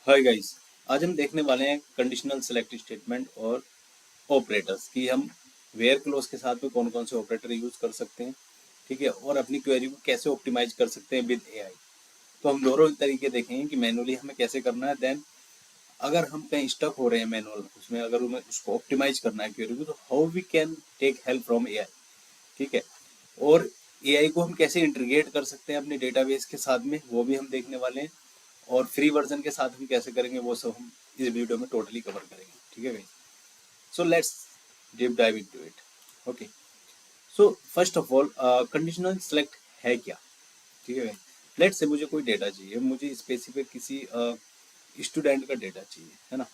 Hi guys, आज हम देखने वाले हैं कंडीशनल सेलेक्ट स्टेटमेंट और ऑपरेटर्स कि हम वेयर क्लोज के साथ में कौन कौन से ऑपरेटर यूज कर सकते हैं। ठीक है, और अपनी क्वेरी को कैसे ऑप्टिमाइज कर सकते हैं विद एआई। तो हम दोनों तरीके देखेंगे कि मैनुअली हमें कैसे करना है, देन अगर हम कहीं स्टक हो रहे हैं मैनुअल उसमें, अगर हमें उसको ऑप्टिमाइज करना है क्वेरी को, तो how we can take help from AI. ठीक है, और एआई को हम कैसे इंटीग्रेट कर सकते हैं अपने डेटाबेस के साथ में, वो भी हम देखने वाले हैं। और फ्री वर्जन के साथ हम कैसे करेंगे वो सब हम इस वीडियो में टोटली कवर करेंगे। ठीक है भाई, so let's deep dive into it. Okay, so first of all conditional select है क्या। ठीक है भाई, लेट्स से मुझे कोई डेटा चाहिए, मुझे स्पेसिफिक किसी स्टूडेंट का डेटा चाहिए, है ना।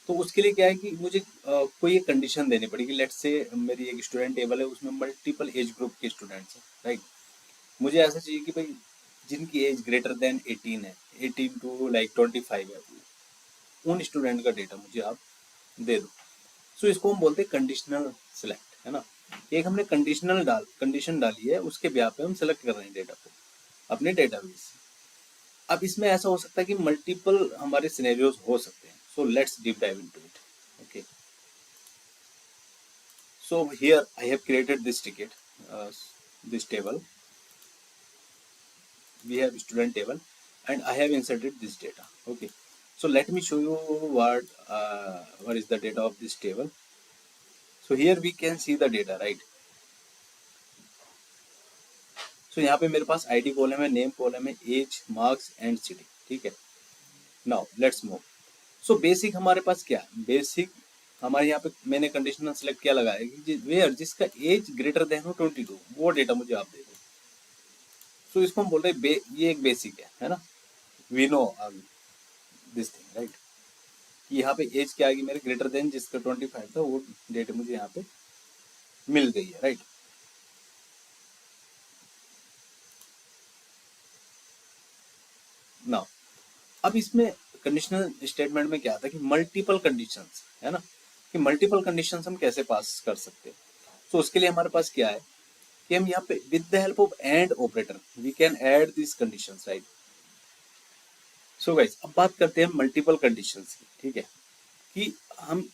तो उसके लिए क्या है कि मुझे कोई एक कंडीशन देनी पड़ेगी। लेट्स से मेरी एक स्टूडेंट टेबल है, उसमें मल्टीपल एज ग्रुप के स्टूडेंट्स हैं, राइट। मुझे ऐसा चाहिए कि भाई जिनकी एज ग्रेटर देन 18 है, 18 टू लाइक 25 है, उन स्टूडेंट का डेटा मुझे आप दे दो। सो इसको हम बोलते हैं कंडीशनल सिलेक्ट, है ना। एक हमने कंडीशन डाली है, उसके ब्याह पे हम सेलेक्ट कर रहे हैं डेटा को अपने डेटाबेस से। अब इसमें ऐसा हो सकता है कि मल्टीपल हमारे सिनेरियोज हो सकते हैं। So let's deep dive into it. Okay, so here I have created this ticket, this table. We have student table and I have inserted this data. Okay, so let me show you what is the data of this table. So here we can see the data, right. So यहाँ पे मेरे पास ID column है, name column है, as, marks and city. ठीक है, now let's move. So basic हमारे पास क्या है, बेसिक हमारे यहाँ पे मैंने कंडीशनल सेलेक्ट क्या लगाया है कि वेयर जिसका एज ग्रेटर देन हो 22, वो डेटा मुझे आप दे दो। सो इसको हम बोल रहे हैं ये एक बेसिक है ना। We know this thing, right. यहाँ पे एज क्या आएगी मेरे, ग्रेटर देन जिसका 25 था, वो डेट मुझे यहाँ पे मिल गई है, राइट। नाउ अब इसमें कंडीशनल स्टेटमेंट में क्या आता है कि मल्टीपल कंडीशंस, है ना, कि मल्टीपल कंडीशंस हम कैसे पास कर सकते हैं। तो उसके लिए हमारे पास क्या है कि हम यहाँ पे with the help of and operator we can add this conditions, right. So guys, अब बात करते हैं मल्टीपल कंडीशंस की। ठीक है, कि हम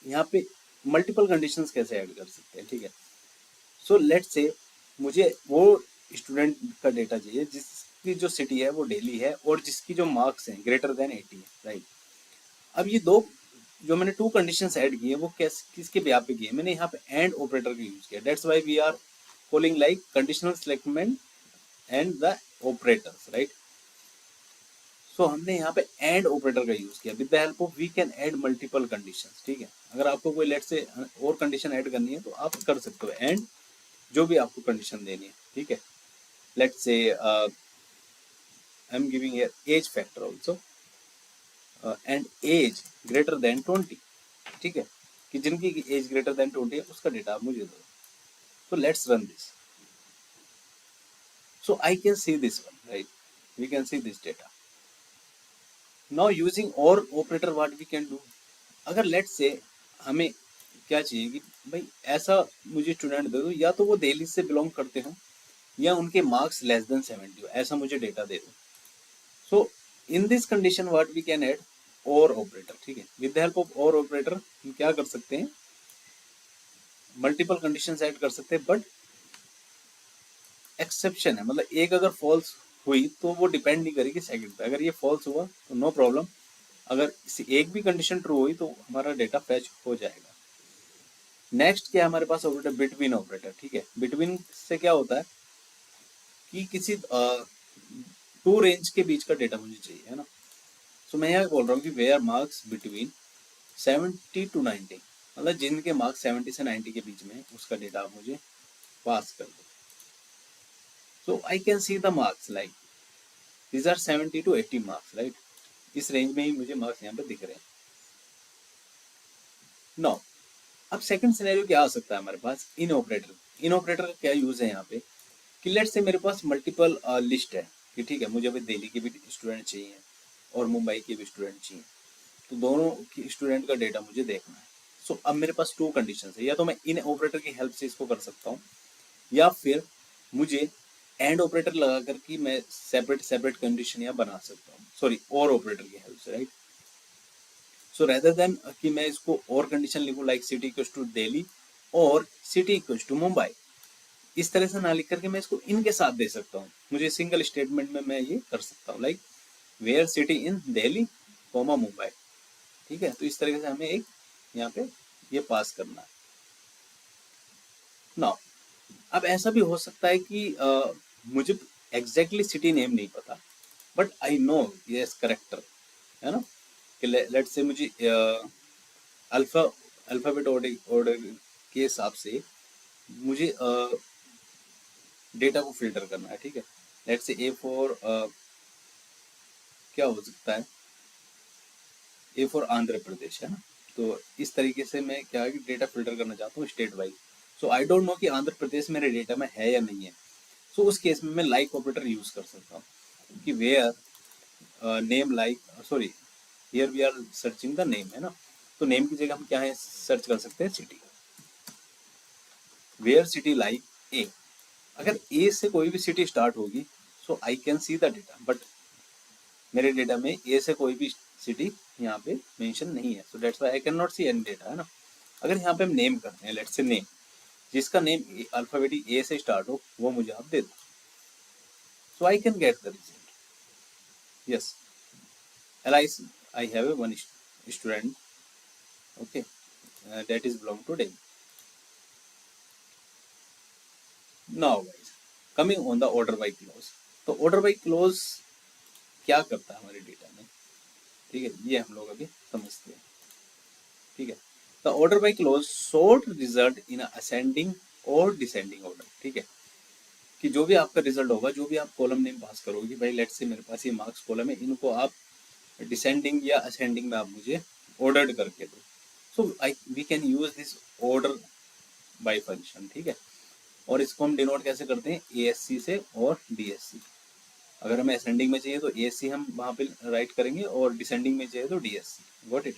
यहाँ पे मल्टीपल कंडीशंस कैसे ऐड कर सकते हैं। ठीक है, सो लेट्स से मुझे वो स्टूडेंट का डेटा चाहिए जिसकी जो सिटी है वो दिल्ली है और जिसकी जो मार्क्स हैं ग्रेटर देन 80 है, राइट। अब ये दो जो मैंने टू कंडीशंस ऐड की है वो किसके ब्याह पे की है, मैंने यहाँ पे एंड ऑपरेटर का यूज किया। That's why we are calling like conditional selectment and the operators, right. So हमने यहाँ पे एंड ऑपरेटर का यूज किया। With the help of we can add multiple conditions. ठीक है, अगर आपको कोई लेट से और कंडीशन ऐड करनी है तो आप कर सकते हो एंड जो भी आपको कंडीशन देनी है। ठीक है, let's say I'm giving here age factor also and age greater than 20। ठीक है, कि जिनकी एज ग्रेटर देन 20 है उसका डेटा आप मुझे दो। तो let's run this. So I can see this one, right, we can see this data. Now using or operator what we can do, अगर लेट्स से हमें क्या चाहिए कि भाई ऐसा मुझे स्टूडेंट दे दो, या तो वो दिल्ली से बिलोंग करते हो या उनके मार्क्स लेस देन 70 हो, ऐसा मुझे डेटा दे दो। So in this condition what we can add or operator. ठीक है, with the help of or operator हम क्या कर सकते हैं, मल्टीपल कंडीशंस ऐड कर सकते हैं। बट एक्सेप्शन है, मतलब एक अगर फॉल्स हुई तो वो डिपेंड नहीं करेगी सेकंड पे। अगर ये फॉल्स हुआ तो नो प्रॉब्लम, अगर किसी एक भी कंडीशन ट्रू हुई तो हमारा डेटा फैच हो जाएगा। नेक्स्ट क्या है हमारे पास, ऑपरेटर बिटवीन ऑपरेटर। ठीक है, बिटवीन से क्या होता है कि किसी टू रेंज के बीच का डेटा मुझे चाहिए, है ना। सो मैं यहाँ बोल रहा हूँ कि वेयर मार्क्स बिटवीन 70 टू 90, मतलब जिनके मार्क्स 70 से 90 के बीच में है उसका डेटा आप मुझे पास कर दो। So I can see the marks like these are 70 to 80 marks, right. इस रेंज में ही मुझे मार्क्स यहाँ पे दिख रहे हैं। नो, अब सेकंड सिनेरियो क्या आ सकता है हमारे पास, इन ऑपरेटर। इन ऑपरेटर का क्या यूज है यहाँ पे कि लेट से मेरे पास मल्टीपल लिस्ट है कि ठीक है मुझे अभी दिल्ली के भी स्टूडेंट चाहिए और मुंबई के भी स्टूडेंट चाहिए, तो दोनों की स्टूडेंट का डेटा मुझे देखना है। सो अब मेरे पास टू कंडीशन है, या तो मैं इन ऑपरेटर की हेल्प से इसको कर सकता हूँ, या फिर मुझे एंड ऑपरेटर लगा कर कि मैं सेपरेट सेपरेट कंडीशन यहाँ बना सकता हूँ। सॉरी और ऑपरेटर की हेल्प से, राइट। सो रेदर देन कि मैं इसको और कंडीशन लिखूं like city equals to Delhi और सिटी इक्वल्स टू मुंबई, इस तरह से ना लिख करके मैं इसको इनके साथ दे सकता हूँ। मुझे सिंगल स्टेटमेंट में मैं ये कर सकता हूँ, like where city in Delhi comma Mumbai, ठीक है। तो इस तरीके से हमें एक यहाँ पे ये पास करना है ना। अब ऐसा भी हो सकता है कि मुझे एग्जैक्टली सिटी नेम नहीं पता, but I know yes character, है ना, कि लेट से मुझे अल्फा अल्फाबेट ऑर्डर ऑर्डर के हिसाब से मुझे डेटा को फिल्टर करना है, ठीक है। लेट से ए फॉर क्या हो सकता है, ए फॉर आंध्र प्रदेश, है ना। तो इस तरीके से मैं क्या है कि डेटा फिल्टर करना चाहता हूँ state wise. So I don't know कि आंध्र प्रदेश मेरे डेटा में है या नहीं है। सो उस केस में मैं लाइक ऑपरेटर यूज कर सकता हूँ कि where name like, sorry here we are searching the name, है ना। तो नेम की जगह हम क्या है सर्च कर सकते हैं city, where city like A. अगर ए से कोई भी सिटी स्टार्ट होगी so I can see the data, but मेरे डेटा में ए से कोई भी सिटी यहाँ पे मेंशन नहीं है, so that's why I can not see any data, है ना। अगर यहाँ पे हम नेम करते हैं, लेट्स से नेम, जिसका नेम अल्फाबेटिक ए से स्टार्ट हो वो मुझे आप दे दो, so I can get the result. Yes, alias I have a one student, okay, that is belong to Delhi. Now guys, coming on the order by clause, तो order by clause क्या करता है हमारे डेटा में, ठीक है, ये हम लोग अभी समझते हैं, ठीक है। The order by close sort result in ascending और डिसेंडिंग ऑर्डर, ठीक है, कि जो भी आपका रिजल्ट होगा, जो भी आप कॉलम नेम पास करोगे, भाई लेट्स से मेरे पास ये मार्क्स कॉलम है, इनको आप डिसेंडिंग या असेंडिंग में आप मुझे ऑर्डर्ड करके दो। So I we can use this order by function, ठीक है। और इसको हम डिनोट कैसे करते हैं, ए एस सी से और डी एस सी। अगर हमें असेंडिंग में चाहिए तो ए एस सी हम वहां पे राइट करेंगे, और डिसेंडिंग में चाहिए तो d s c. Got it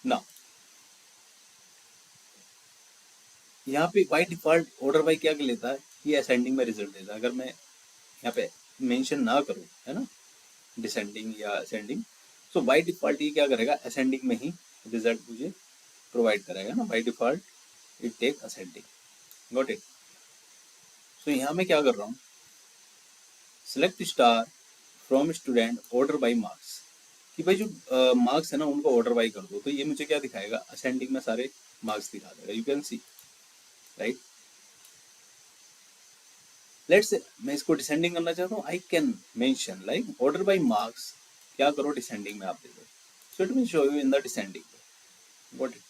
ना। यहाँ पे बाई डिफॉल्ट ऑर्डर बाई क्या लेता है, ये असेंडिंग में रिजल्ट देता है। अगर मैं यहाँ पे मेंशन ना करूँ, है ना, डिसेंडिंग या असेंडिंग, सो बाई डिफॉल्ट ये क्या करेगा, असेंडिंग में ही रिजल्ट मुझे प्रोवाइड करेगा ना। By default it take ascending. Got it. So यहाँ मैं क्या कर रहा हूँ, select star from student order by marks, कि भाई जो मार्क्स है ना उनको ऑर्डर बाई कर दो। तो ये मुझे क्या दिखाएगा, असेंडिंग में सारे मार्क्स दिखा देगा, you can see, right. Let's मैं इसको डिसेंडिंग करना चाहता हूँ, I can mention like order by marks, क्या करो डिसेंडिंग में आप दे दो, so it will show you in the descending. What it,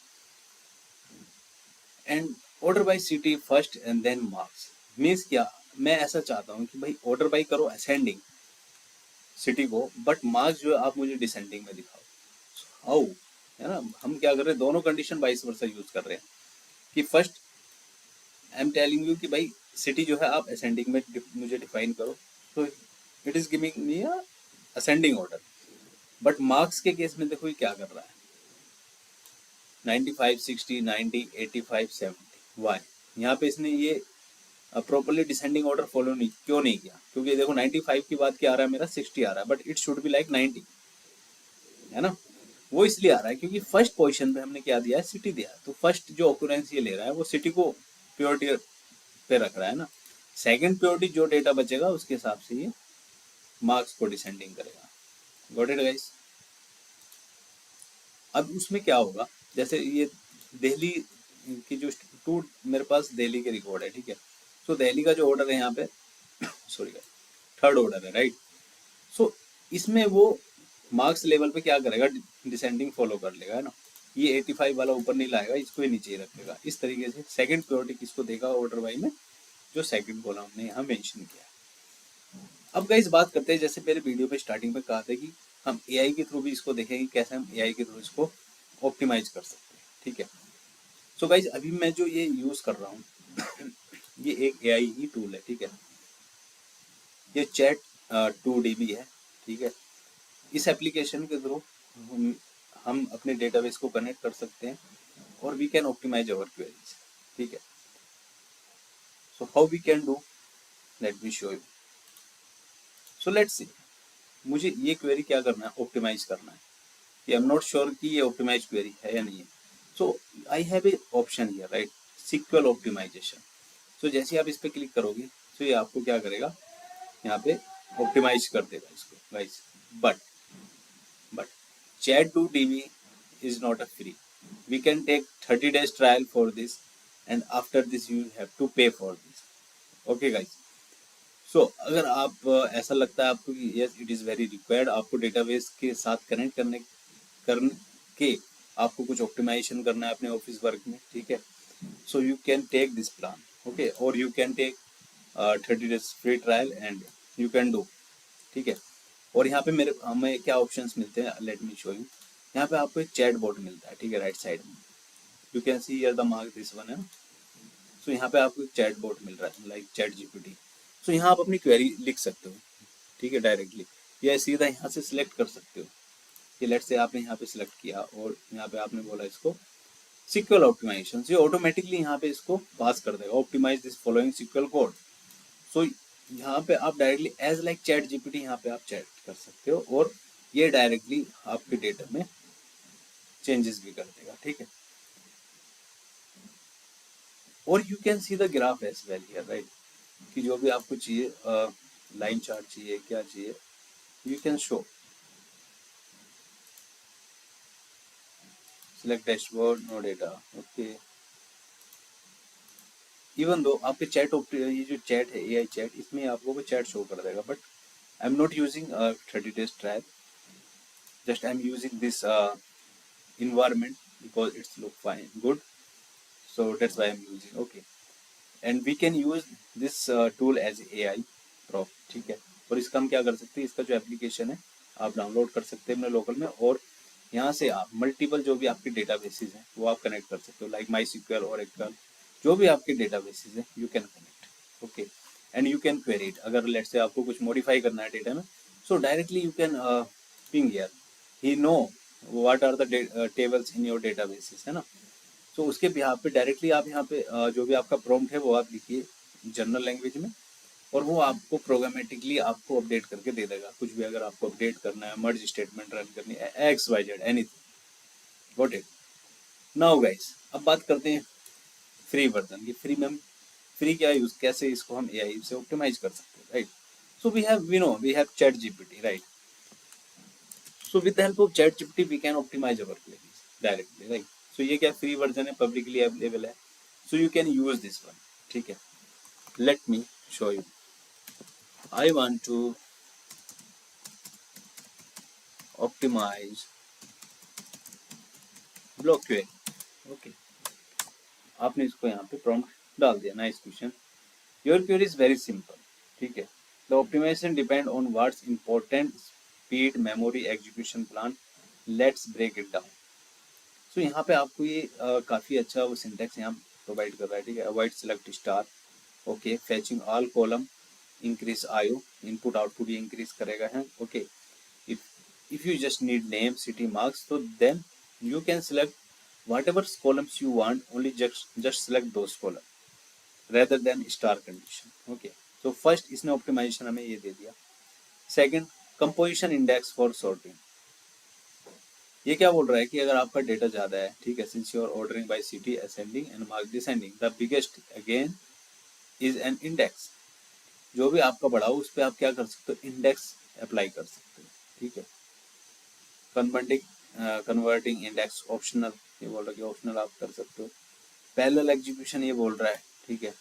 and order by city first and then marks means क्या, मैं ऐसा चाहता हूँ कि भाई ऑर्डर बाई करो असेंडिंग सिटी को, बट मार्क्स जो है आप मुझे डिसेंडिंग में दिखाओ। हाउ, है ना, हम क्या कर रहे हैं, दोनों कंडीशन वाइस वर्सा यूज कर रहे हैं, कि first I am telling you कि भाई सिटी जो है आप असेंडिंग में मुझे डिफाइन करो, तो it is giving me a ascending order. But marks के केस में देखो ये क्या कर रहा है, 95 60 90 85 70, वाई यहाँ पे इसने ये प्रॉपरली डिसेंडिंग ऑर्डर फॉलो नहीं क्यों नहीं किया, क्योंकि देखो 95 की बात क्या आ रहा है, मेरा 60 आ रहा है, but it should be like 90, है ना। वो इसलिए आ रहा है क्योंकि फर्स्ट पोजीशन पे हमने क्या दिया है, सिटी दिया है, तो फर्स्ट जो ऑक्यूरेंस ये ले रहा है वो सिटी को प्योरिटी पे रख रहा है ना। सेकंड प्योरिटी जो डेटा बचेगा उसके हिसाब से ये मार्क्स को डिसेंडिंग करेगा। Got it guys. अब उसमें क्या होगा, जैसे ये दिल्ली की जो टू मेरे पास दिल्ली के रिकॉर्ड है, ठीक है। तो दिल्ली का जो ऑर्डर है यहाँ पे सॉरी थर्ड ऑर्डर है, राइट। सो इसमें वो मार्क्स लेवल पे क्या करेगा, डिसेंडिंग फॉलो कर लेगा, है ना। ये 85 वाला ऊपर नहीं लाएगा, इसको ही नीचे ही रखेगा। इस तरीके से सेकंड प्योरिटी किसको देगा ऑर्डर वाई में, जो सेकंड कॉलम हमने यहाँ मेंशन किया है। अब गाइस बात करते हैं, जैसे मेरे वीडियो पे स्टार्टिंग में कहा था कि हम एआई के थ्रू भी इसको देखेंगे, कैसे हम एआई के थ्रू इसको ऑप्टिमाइज कर सकते हैं, ठीक है। सो गाइस अभी मैं जो ये यूज कर रहा हूँ ये एक एआई ही टूल है, ठीक है। ये चैट 2DB है, ठीक है। इस एप्लीकेशन के थ्रू हम अपने डेटाबेस को कनेक्ट कर सकते हैं और we can optimise our queries, ठीक है। So how we can do, let me show you. So let's see, मुझे ये क्वेरी क्या करना है, ऑप्टिमाइज करना है, आई एम नॉट श्योर कि ये ऑप्टिमाइज क्वेरी है या नहीं है। So I have a option here, right, sequel optimization. So जैसे आप इस पे क्लिक करोगे तो ये आपको क्या करेगा, यहाँ पे ऑप्टिमाइज कर देगा इसको guys. But but chat2db is not a free. We can take 30 days trial for this, and after this you have to pay for this. Okay guys, so अगर आप ऐसा लगता है आपको कि yes it is very required, आपको database के साथ कनेक्ट करने के आपको कुछ ऑप्टिमाइजेशन करना है अपने ऑफिस वर्क में, ठीक है, so you can take this plan, okay, और you can take 30 days free trial and you can do, ठीक है। और यहाँ पे मेरे हमें क्या ऑप्शंस मिलते हैं, लेट मी शो यू। यहाँ पे आपको एक चैट बोट मिलता है, ठीक है, राइट साइड में you can see here the mark this one है। सो यहाँ पे आपको एक चैट बोट मिल रहा है लाइक चैट जीपीटी। सो यहाँ आप अपनी क्वेरी लिख सकते हो, ठीक है, डायरेक्टली, या सीधा यहाँ से सिलेक्ट कर सकते हो कि लेट से आपने यहाँ पे सिलेक्ट किया और यहाँ पे आपने बोला इसको सिक्वल ऑप्टिमाइजेशन, ये ऑटोमेटिकली यहाँ पे इसको पास कर देगा, optimize this following sequel code. So यहाँ पे आप directly as like chat GPT यहाँ पे आप चैट कर सकते हो और ये डायरेक्टली आपके डेटा में चेंजेस भी कर देगा, ठीक है। और you can see the graph as well here, right, कि जो भी आपको चाहिए, लाइन चार्ट चाहिए, क्या चाहिए, you can show select dashboard no data, okay. Even दो आपके चैट ये जो चैट है एआई चैट, इसमें आपको वो चैट शो कर देगा, but I am not using 30 days trial, just I'm using this environment because it's look fine good, so that's why I'm using, okay, and we can use this tool as AI prop, ठीक है। और इसका हम क्या कर सकते हैं, इसका जो एप्लीकेशन है आप डाउनलोड कर सकते हैं अपने लोकल में, और यहाँ से आप मल्टीपल जो भी आपके डेटाबेसेस हैं वो आप कनेक्ट कर सकते हो, लाइक माई सिक्वल, ओरेकल, जो भी आपके डेटाबेसेस हैं you can connect, okay, and you can query it. अगर लेट से आपको कुछ मॉडिफाई करना है डेटा में, so directly you can ping here, he know what are the tables in your databases, है ना। तो उसके बिहाफ पे डायरेक्टली आप यहाँ पे जो भी आपका प्रॉम्प्ट है वो आप लिखिए जनरल लैंग्वेज में, और वो आपको प्रोग्रामेटिकली आपको अपडेट करके दे देगा, कुछ भी अगर आपको अपडेट करना है, मर्ज स्टेटमेंट रन करनी है, X Y Z anything, got it. Now guys अब बात करते हैं फ्री वर्जन की। फ्री में हम फ्री क्या यूज, कैसे इसको हम एआई से ऑप्टिमाइज कर सकते हैं, right. So we have chat GPT, right. So with the help of chat GPT we can optimise our queries directly, right. So ये क्या फ्री वर्जन है, पब्लिकली अवेलेबल है, so you can use this one, ठीक है। Let me show you, I want to optimize block query, okay. आपने इसको यहाँ पे प्रॉम्प्ट डाल दिया, nice question, your query is very simple, ठीक है। The optimisation depend on what's important, speed, memory, execution plan, let's break it down. So यहाँ पे आपको ये काफ़ी अच्छा वो सिंटेक्स यहाँ प्रोवाइड कर रहा है, ठीक है। Avoid select star, okay, fetching all column, increase IO, input output ये इंक्रीज करेगा है, okay. If you just need name, city, marks, तो then you can select whatever columns you want, only just select those column rather than star condition, okay। so first इसने optimization हमें ये दे दिया। second, composition index for sorting, ये क्या बोल रहा है कि अगर आपका डेटा ज्यादा है, ठीक है, since you are ordering by city, ascending and mark descending, the biggest again is an index, जो भी आपका बड़ा हो उस पर आप क्या कर सकते हो, इंडेक्स अप्लाई कर सकते हो, ठीक है। कन्वर्टिंग इंडेक्स ऑप्शनल, ये बोल रहा है कि ऑप्शनल आप कर सकते हो। पैरेलल एग्जीक्यूशन ये बोल रहा है, ठीक है,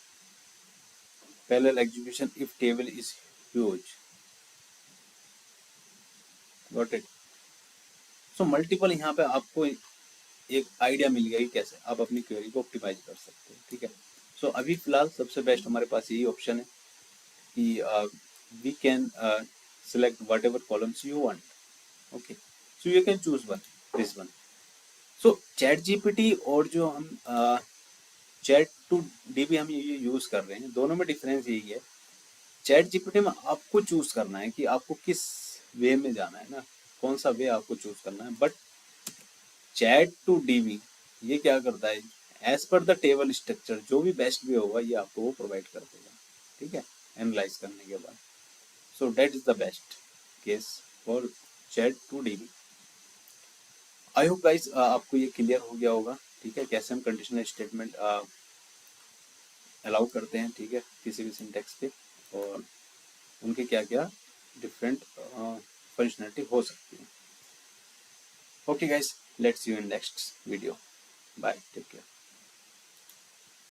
parallel execution if table is huge, got it. So multiple यहाँ पे आपको एक आइडिया मिल गया कि कैसे आप अपनी क्वेरी को ऑप्टिमाइज कर सकते हो, ठीक है। सो अभी फिलहाल सबसे बेस्ट हमारे पास यही ऑप्शन है कि we can select whatever columns you want, okay, so you can choose this one। so chat gpt और जो हम चैट टू डीबी हम ये यूज कर रहे हैं, दोनों में डिफरेंस यही है, चैट जीपीटी में आपको चूज करना है कि आपको किस वे में जाना है ना, कौन सा वे आपको चूज करना है, बट चैट टू डीबी ये क्या करता है, as per the table structure जो भी बेस्ट वे होगा ये आपको वो प्रोवाइड कर देगा, ठीक है, एनालाइज करने के बाद। So that is the best case और chat to DB. I hope guys आपको ये क्लियर हो गया होगा, ठीक है, कैसे हम कंडीशनल स्टेटमेंट अलाउ करते हैं, ठीक है, किसी भी सिंटेक्स पे, और उनके क्या क्या डिफरेंट फंक्शनलिटी हो सकती है। Okay guys, let's see you in next video, bye, take care.